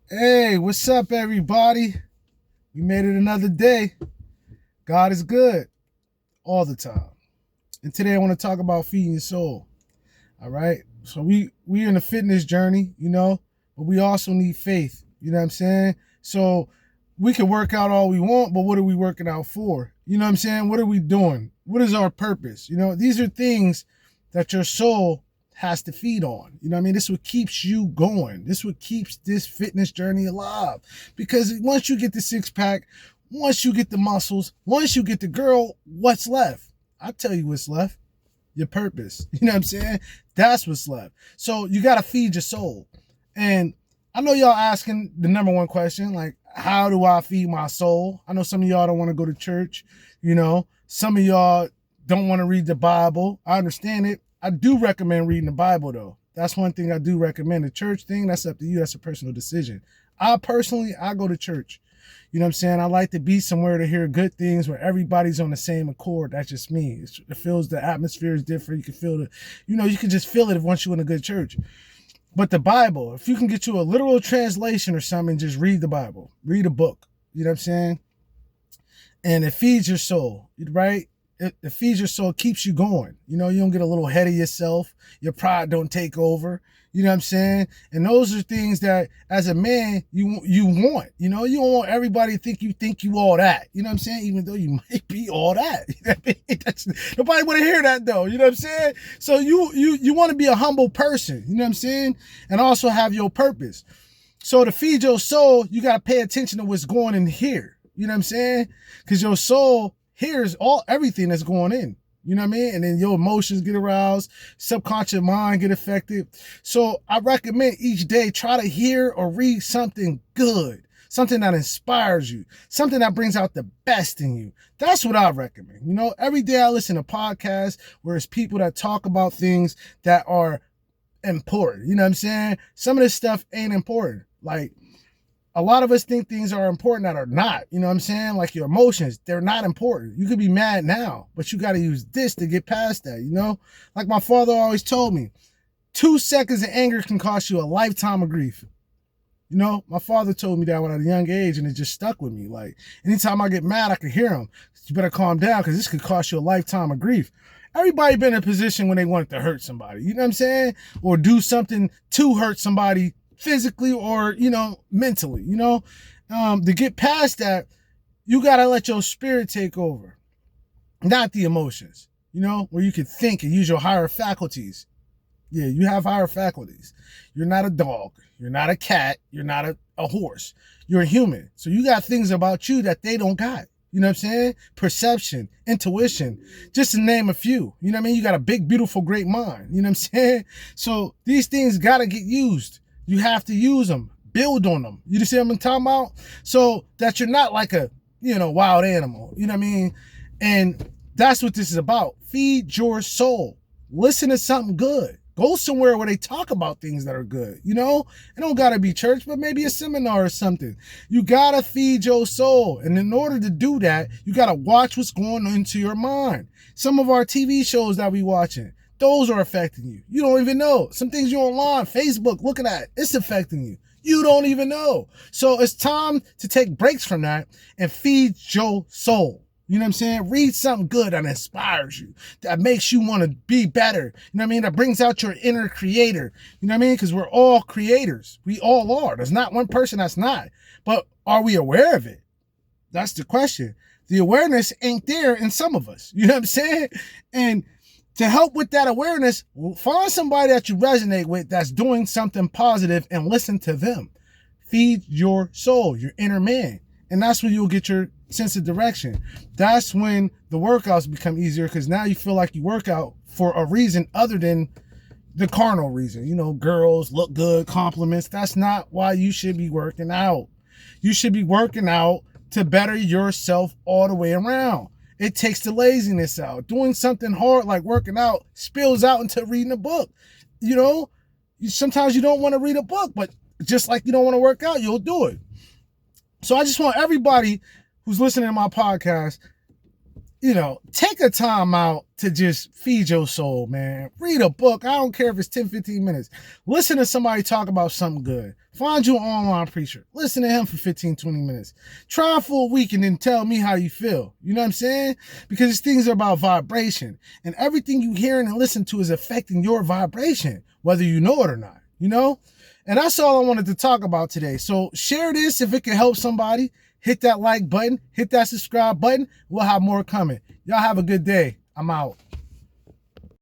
Hey, what's up, everybody? We made it another day. God is good all the time. And today I want to talk about feeding your soul. All right. So we in a fitness journey, but we also need faith. You know what I'm saying? So we can work out all we want, but what are we working out for? You know what I'm saying? What are we doing? What is our purpose? These are things that your soul has to feed on. You know what I mean? This is what keeps you going. This is what keeps this fitness journey alive. Because once you get the six pack, once you get the muscles, once you get the girl, what's left? I'll tell you what's left. Your purpose. You know what I'm saying? That's what's left. So you got to feed your soul. And I know y'all asking the number one question, like, how do I feed my soul? I know some of y'all don't want to go to church. Some of y'all don't want to read the Bible. I understand it. I do recommend reading the Bible, though. That's one thing I do recommend. The church thing, that's up to you. That's a personal decision. I go to church. You know what I'm saying? I like to be somewhere to hear good things where everybody's on the same accord. That's just me. It feels the atmosphere is different. You can feel you can just feel it once you're in a good church. But the Bible, if you can get you a literal translation or something, just read the Bible. Read a book. You know what I'm saying? And it feeds your soul, right? It feeds your soul, keeps you going. You don't get a little ahead of yourself. Your pride don't take over. You know what I'm saying? And those are things that, as a man, you want. You don't want everybody to think you all that. You know what I'm saying? Even though you might be all that. Nobody want to hear that, though. You know what I'm saying? So you want to be a humble person. You know what I'm saying? And also have your purpose. So to feed your soul, you got to pay attention to what's going in here. You know what I'm saying? Because your soul hears everything that's going in. You know what I mean? And then your emotions get aroused, subconscious mind get affected. So I recommend each day try to hear or read something good, something that inspires you, something that brings out the best in you. That's what I recommend. Every day I listen to podcasts where it's people that talk about things that are important. You know what I'm saying? Some of this stuff ain't important. Like, a lot of us think things are important that are not. You know what I'm saying? Like your emotions, they're not important. You could be mad now, but you got to use this to get past that. Like my father always told me, 2 seconds of anger can cost you a lifetime of grief. My father told me that when I was a young age, and it just stuck with me. Like, anytime I get mad, I could hear him. You better calm down because this could cost you a lifetime of grief. Everybody been in a position when they wanted to hurt somebody. You know what I'm saying? Or do something to hurt somebody physically or, mentally, to get past that, you got to let your spirit take over, not the emotions, where you can think and use your higher faculties. Yeah, you have higher faculties. You're not a dog. You're not a cat. You're not a horse. You're a human. So you got things about you that they don't got. You know what I'm saying? Perception, intuition, just to name a few. You know what I mean? You got a big, beautiful, great mind. You know what I'm saying? So these things got to get used. You have to use them, build on them. You see what I'm talking about? So that you're not like a, wild animal. You know what I mean? And that's what this is about. Feed your soul. Listen to something good. Go somewhere where they talk about things that are good. It don't got to be church, but maybe a seminar or something. You got to feed your soul. And in order to do that, you got to watch what's going into your mind. Some of our TV shows that we watching, those are affecting you. You don't even know. Some things you're online, Facebook, looking at, it's affecting you. You don't even know. So it's time to take breaks from that and feed your soul. You know what I'm saying? Read something good that inspires you, that makes you want to be better. You know what I mean? That brings out your inner creator. You know what I mean? Because we're all creators. We all are. There's not one person that's not. But are we aware of it? That's the question. The awareness ain't there in some of us. You know what I'm saying? And to help with that awareness, find somebody that you resonate with that's doing something positive and listen to them. Feed your soul, your inner man. And that's when you'll get your sense of direction. That's when the workouts become easier because now you feel like you work out for a reason other than the carnal reason. Girls look good, compliments. That's not why you should be working out. You should be working out to better yourself all the way around. It takes the laziness out. Doing something hard like working out spills out into reading a book. Sometimes you don't want to read a book, but just like you don't want to work out, you'll do it. So I just want everybody who's listening to my podcast, take a time out to just feed your soul, man. Read a book. I don't care if it's 10, 15 minutes. Listen to somebody talk about something good. Find you an online preacher. Listen to him for 15, 20 minutes. Try for a week and then tell me how you feel. You know what I'm saying? Because these things are about vibration. And everything you hearing and listen to is affecting your vibration, whether you know it or not, you know? And that's all I wanted to talk about today. So share this if it can help somebody. Hit that like button. Hit that subscribe button. We'll have more coming. Y'all have a good day. I'm out.